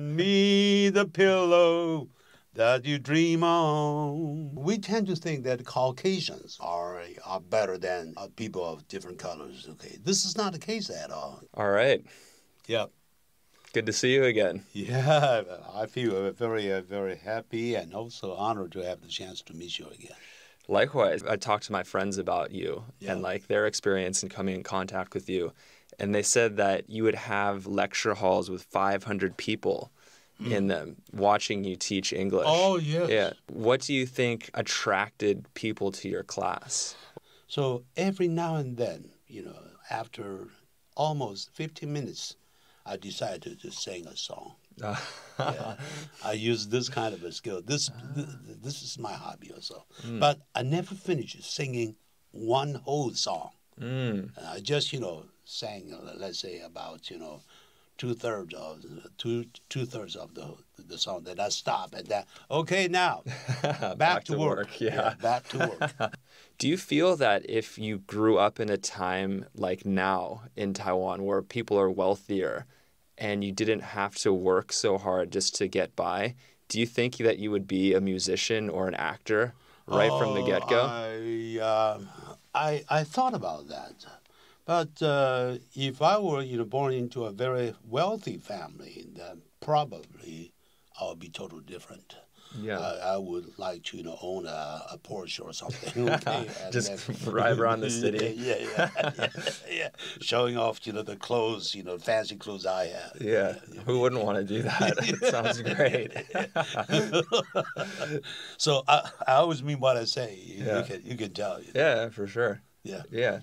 Me the pillow that you dream on. We tend to think that Caucasians are better than people of different colors. Okay, this is not the case at all. All right. Yep. Good to see you again. Yeah, I feel very, very happy and also honored to have the chance to meet you again. Likewise, I talked to my friends about you and like their experience in coming in contact with you. And they said that you would have lecture halls with 500 people in them watching you teach English. Oh, yes. Yeah. What do you think attracted people to your class? So every now and then, after almost 15 minutes, I decided to sing a song. Yeah. I use this kind of a skill. This is my hobby also. But I never finished singing one whole song. I just, sang, let's say, about, two-thirds of the song. Then I stop and then, okay, now, back to work. Yeah, back to work. Do you feel that if you grew up in a time like now in Taiwan where people are wealthier and you didn't have to work so hard just to get by, do you think that you would be a musician or an actor right from the get-go? I thought about that. But if I were born into a very wealthy family, then probably I would be totally different. Yeah. I would like to own a Porsche or something. Okay? Just drive around the city. Yeah. Showing off the clothes, fancy clothes I have. Yeah. Who wouldn't want to do that? It sounds great. So I always mean what I say. You can tell. Yeah, for sure. Yeah.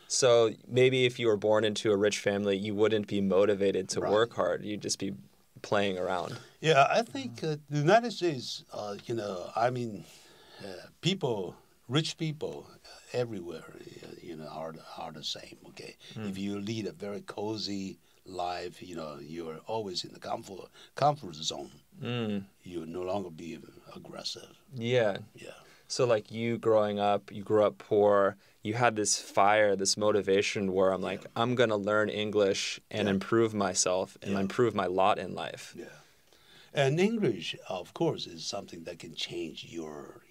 So maybe if you were born into a rich family, you wouldn't be motivated to work hard. You'd just be playing around. Yeah, I think the United States, rich people everywhere, are the same, okay? If you lead a very cozy life, you're always in the comfort zone. You no longer be aggressive. Yeah. So like you growing up, you grew up poor, you had this fire, this motivation where I'm like, I'm going to learn English and improve myself and improve my lot in life. Yeah. And English, of course, is something that can change your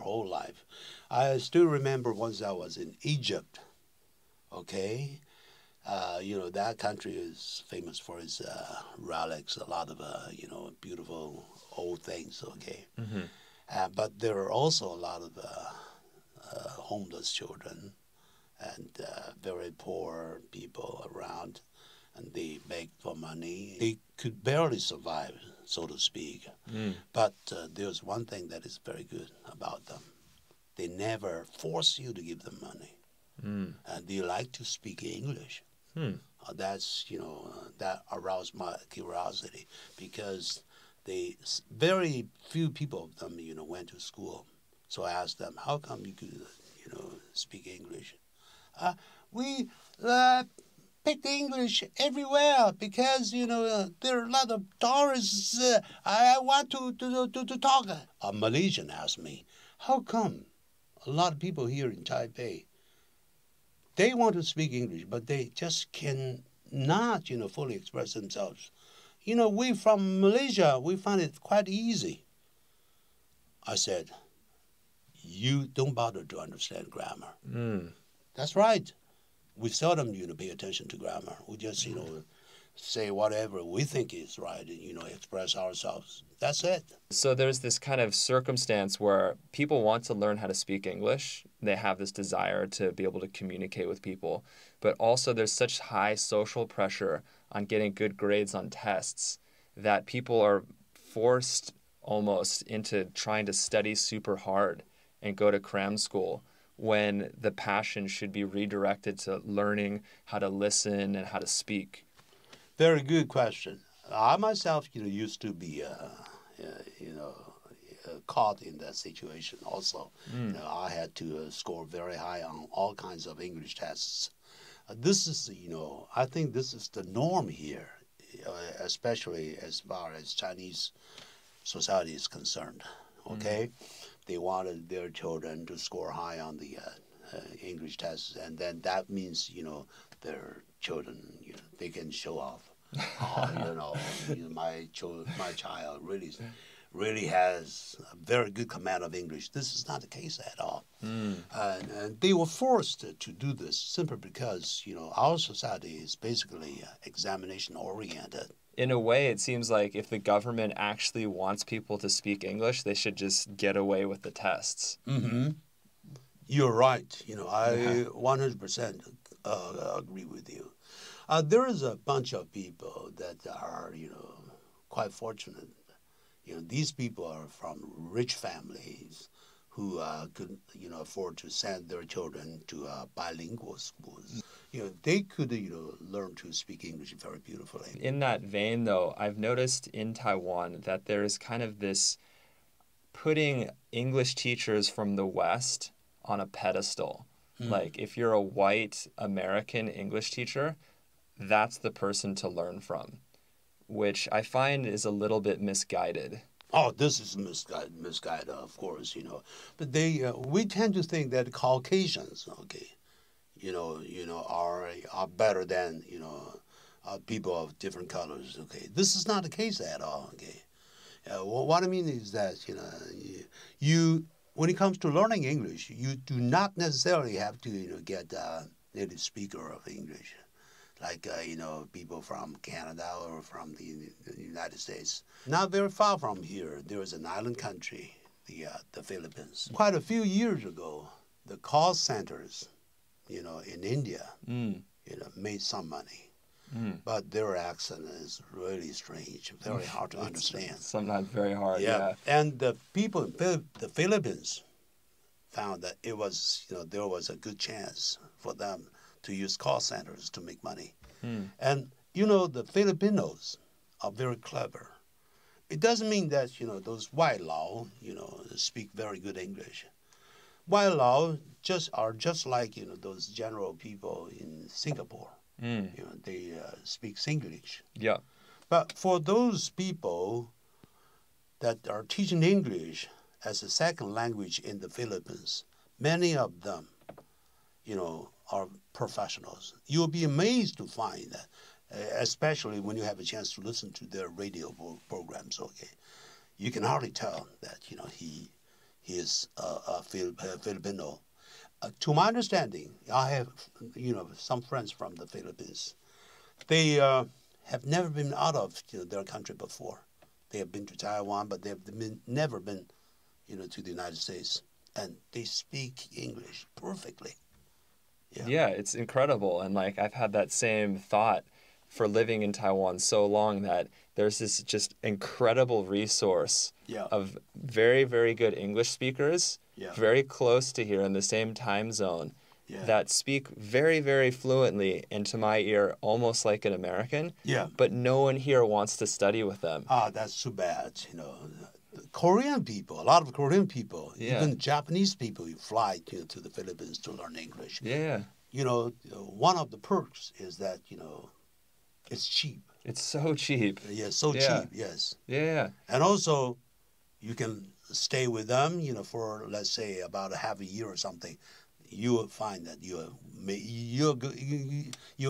whole life. I still remember once I was in Egypt, okay? That country is famous for its relics, a lot of, beautiful old things, okay? But there are also a lot of homeless children and very poor people around, and they beg for money. They could barely survive, so to speak. But there's one thing that is very good about them. They never force you to give them money. And they like to speak English. That's, that aroused my curiosity because very few people of them, went to school. So I asked them, how come you could, speak English? We picked English everywhere because, there are a lot of tourists. I want to talk. A Malaysian asked me, how come a lot of people here in Taipei, they want to speak English, but they just cannot, fully express themselves? We from Malaysia, we find it quite easy. I said, you don't bother to understand grammar. That's right. We seldom, pay attention to grammar. We just, say whatever we think is right and, express ourselves. That's it. So there's this kind of circumstance where people want to learn how to speak English. They have this desire to be able to communicate with people. But also there's such high social pressure on getting good grades on tests that people are forced almost into trying to study super hard and go to cram school when the passion should be redirected to learning how to listen and how to speak. Very good question. I myself, used to be, caught in that situation also. I had to score very high on all kinds of English tests. This is, I think this is the norm here, especially as far as Chinese society is concerned, okay? They wanted their children to score high on the English tests, and then that means, their children, they can show off. My child really has a very good command of English. This is not the case at all. And they were forced to do this simply because, our society is basically examination-oriented. In a way, it seems like if the government actually wants people to speak English, they should just get away with the tests. Mm-hmm. You're right. I 100% agree with you. There is a bunch of people that are, quite fortunate. These people are from rich families who could, afford to send their children to bilingual schools. They could, learn to speak English very beautifully. In that vein, though, I've noticed in Taiwan that there is kind of this putting English teachers from the West on a pedestal. Like, if you're a white American English teacher, that's the person to learn from, which I find is a little bit misguided. Oh, this is misguided, of course, But we tend to think that Caucasians, are better than, people of different colors, okay? This is not the case at all, okay? What I mean is that, when it comes to learning English, you do not necessarily have to, get a native speaker of English, like, people from Canada or from the United States. Not very far from here, there is an island country, the Philippines. Quite a few years ago, the call centers, in India, made some money. But their accent is really strange, very hard to understand. Sometimes very hard, yeah. And the people in the Philippines found that it was, there was a good chance for them to use call centers to make money. And, the Filipinos are very clever. It doesn't mean that, those white Lao, speak very good English. White Lao are just like, those general people in Singapore. They speak Singlish. Yeah. But for those people that are teaching English as a second language in the Philippines, many of them, are professionals. You'll be amazed to find that, especially when you have a chance to listen to their radio programs, okay? You can hardly tell that, he is a Filipino. To my understanding, I have, some friends from the Philippines. They have never been out of their country before. They have been to Taiwan, but they have never been, to the United States. And they speak English perfectly. Yeah, it's incredible. And I've had that same thought for living in Taiwan so long, that there's this just incredible resource of very, very good English speakers, very close to here in the same time zone, that speak very, very fluently, and to my ear, almost like an American. But no one here wants to study with them. That's too bad. Korean people, a lot of Korean people, even Japanese people, you fly to the Philippines to learn English. One of the perks is that, it's cheap. It's so cheap. Cheap, yes. And also, you can stay with them, for, let's say, about a half a year or something. You will find that you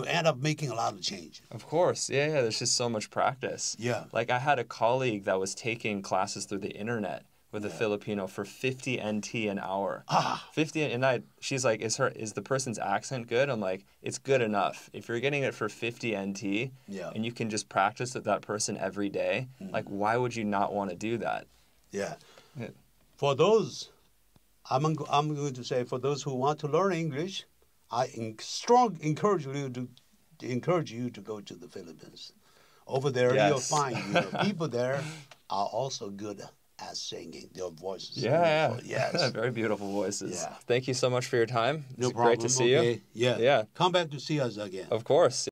end up making a lot of change. Of course, there's just so much practice. I had a colleague that was taking classes through the internet with a Filipino for 50 NT an hour. 50, and she's like, is the person's accent good? I'm like, it's good enough. If you're getting it for 50 NT, and you can just practice with that person every day, why would you not want to do that? For those, I'm going to say, for those who want to learn English, I strongly encourage you to go to the Philippines. Over there, you'll find people there are also good at singing. Their voices. Very beautiful voices. Thank you so much for your time. No problem. Great to see you. Come back to see us again. Of course.